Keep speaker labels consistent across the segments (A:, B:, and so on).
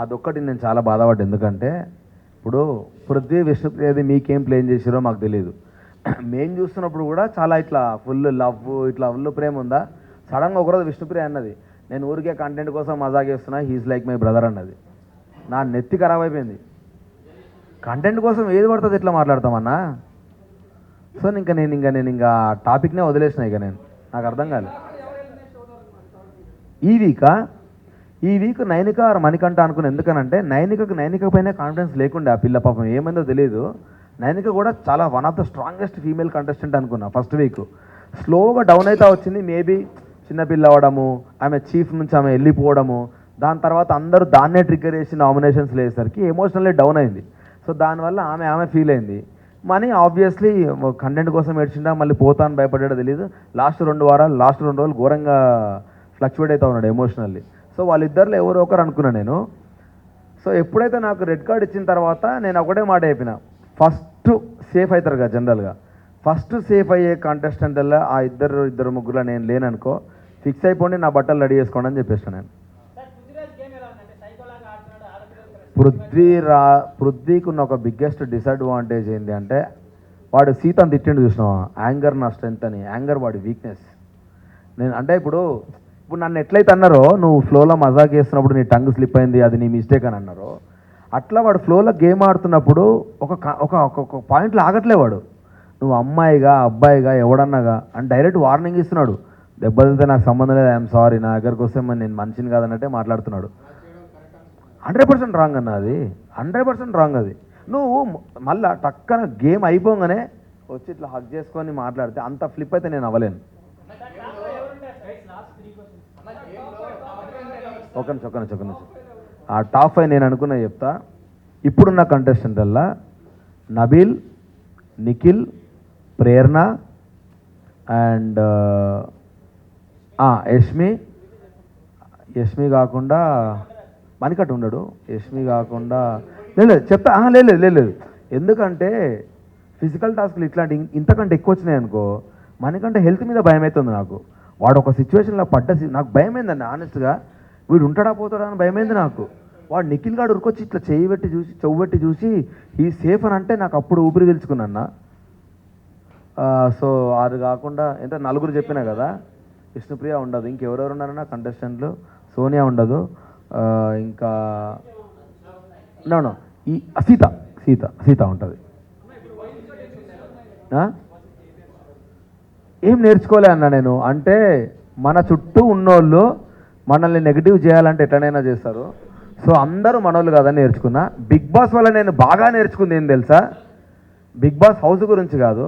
A: అదొక్కటి నేను చాలా బాధపడ్డా. ఎందుకంటే ఇప్పుడు పృథ్వీ విష్ణుప్రియది మీకేం ప్లేన్ చేసారో మాకు తెలియదు. మేము చూస్తున్నప్పుడు కూడా చాలా ఇట్లా ఫుల్ లవ్, ఇట్లా ఫుల్ ప్రేమ ఉందా. సడన్గా ఒకరోజు విష్ణుప్రియ అన్నది, నేను ఊరికే కంటెంట్ కోసం మజాక్ చేస్తున్నా, హీఈస్ లైక్ మై బ్రదర్ అన్నది. నా నెత్తి ఖరాబ్ అయిపోయింది. కంటెంట్ కోసం ఏది పడుతుంది ఎట్లా మాట్లాడతామన్నా. సో నేను ఇంకా టాపిక్నే వదిలేసిన. ఇక నాకు అర్థం కాలేదు. ఈ వీక్ నైనిక మణికంఠ అనుకుని. ఎందుకనంటే నైనిక పైన కాన్ఫిడెన్స్ లేకుండే. ఆ పిల్ల పాపం ఏమైందో తెలియదు. నైనిక కూడా చాలా one of the strongest female contestant అనుకున్నా ఫస్ట్ వీక్. స్లోగా డౌన్ అవుతా వచ్చింది. మేబీ చిన్నపిల్ల అవ్వడము, ఆమె చీఫ్ నుంచి ఆమె వెళ్ళిపోవడము, దాని తర్వాత అందరూ దాన్నే ట్రిగ్గర్ చేసి నామినేషన్స్ లేసరికి ఎమోషనల్లీ డౌన్ అయింది. సో దానివల్ల ఆమె ఫీల్ అయింది. మనీ ఆబ్వియస్లీ కంటెంట్ కోసం ఏడ్చిండా, మళ్ళీ పోతాను భయపడ్డాడో తెలియదు. లాస్ట్ 2 రోజులు ఘోరంగా ఫ్లక్చువేట్ అవుతా ఉన్నాడు ఎమోషనల్లీ. సో వాళ్ళిద్దరిలో ఎవరో ఒకరు అనుకున్నా నేను. సో ఎప్పుడైతే నాకు రెడ్ కార్డ్ ఇచ్చిన తర్వాత నేను ఒకటే మాట చెప్పిన, ఫస్ట్ సేఫ్ అవుతారు కదా జనరల్గా. ఫస్ట్ సేఫ్ అయ్యే కాంటెస్టెంట్ల్లో ఆ ఇద్దరు ముగ్గురులో నేను లేననుకో, ఫిక్స్ అయిపోండి, నా బట్టలు రెడీ చేసుకోండి అని చెప్పేసాను నేను. పృథ్వీకి ఉన్న ఒక బిగ్గెస్ట్ డిసడ్వాంటేజ్ ఏంటి అంటే, వాడు సీతను తిట్టిండు చూసినావా, యాంగర్ నా స్ట్రెంత్ అని. యాంగర్ వాడి వీక్నెస్. నేను అంటే ఇప్పుడు నన్ను ఎట్లయితే అన్నారో, నువ్వు ఫ్లోలో మజాక్ చేస్తున్నప్పుడు నీ టంగ్ స్లిప్ అయింది, అది నీ మిస్టేక్ అని అన్నారో, అట్లా వాడు ఫ్లోలో గేమ్ ఆడుతున్నప్పుడు ఒక పాయింట్లో ఆగట్లే వాడు. నువ్వు అమ్మాయిగా అబ్బాయిగా ఎవడన్నాగా అని డైరెక్ట్ వార్నింగ్ ఇస్తున్నాడు. దెబ్బతింటే నాకు సంబంధం లేదు, ఐఎమ్ సారీ, నా దగ్గరకు వస్తే నేను మనిషిని కాదన్నట్టే మాట్లాడుతున్నాడు. 100% రాంగ్ అన్న అది. 100% రాంగ్ అది. నువ్వు మళ్ళీ టక్కన గేమ్ అయిపోగానే వచ్చి ఇట్లా హక్ చేసుకొని మాట్లాడితే అంత ఫ్లిప్ అయితే నేను అవ్వలేను. ఒక నిమిషం. ఆ టాప్ 5 నేను అనుకున్నా చెప్తా. ఇప్పుడున్న కంటెస్టెంట్లల్లా నబీల్, నిఖిల్, ప్రేరణ అండ్ యష్మి కాకుండా మణికంఠ ఉండడు. యష్మి కాకుండా లేదు చెప్తా. లేదు. ఎందుకంటే ఫిజికల్ టాస్క్లు ఇట్లాంటి ఇంతకంటే ఎక్కువ వచ్చినాయి అనుకో, మణికంఠ హెల్త్ మీద భయం అవుతుంది నాకు. వాడు ఒక సిచ్యువేషన్లో నాకు భయమైందండి ఆనెస్ట్గా. వీడు ఉంటాడా పోతాడా అని భయమైంది నాకు. వాడు నిఖిల్ గాడు ఉరికొచ్చి ఇట్లా చెవు పెట్టి చూసి ఈ సేఫ్ అని అంటే నాకు అప్పుడు ఊపిరి పీల్చుకున్నా. సో అది కాకుండా ఎంత 4 చెప్పినా కదా. విష్ణుప్రియ ఉండదు, ఇంకెవరెవరు ఉన్నారన్నా కంటెస్టెంట్లు. సోనియా ఉండదు, ఇంకా నో ఈ సీత ఉంటుంది. ఏం నేర్చుకోలే అన్న నేను. అంటే మన చుట్టూ ఉన్నోళ్ళు మనల్ని నెగిటివ్ చేయాలంటే ఎట్లనైనా చేస్తారు. సో అందరూ మనోళ్ళు కాదని నేర్చుకున్నా. బిగ్ బాస్ వల్ల నేను బాగా నేర్చుకుంది ఏం తెలుసా, బిగ్ బాస్ హౌస్ గురించి కాదు,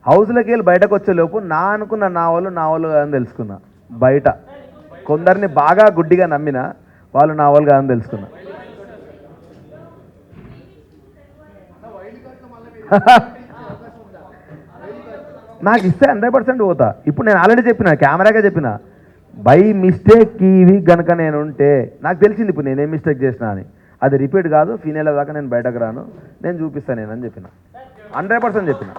A: హౌస్లోకి వెళ్ళి బయటకు వచ్చేలోపు అనుకున్న నా వాళ్ళు కాదని తెలుసుకున్నా. బయట కొందరిని బాగా గుడ్డిగా నమ్మిన వాళ్ళు నా వాళ్ళు కాదని తెలుసుకున్నా. నాకు ఇస్తే 100% పోతా. ఇప్పుడు నేను ఆల్రెడీ చెప్పిన, కెమెరాగా చెప్పిన, బై మిస్టేక్ ఈ వీక్ కనుక నేను ఉంటే నాకు తెలిసింది ఇప్పుడు నేనేం మిస్టేక్ చేసినా అని. అది రిపీట్ కాదు, ఫినాలే దాకా నేను బయటకు రాను, నేను చూపిస్తాను నేను అని చెప్పిన. 100% చెప్పిన.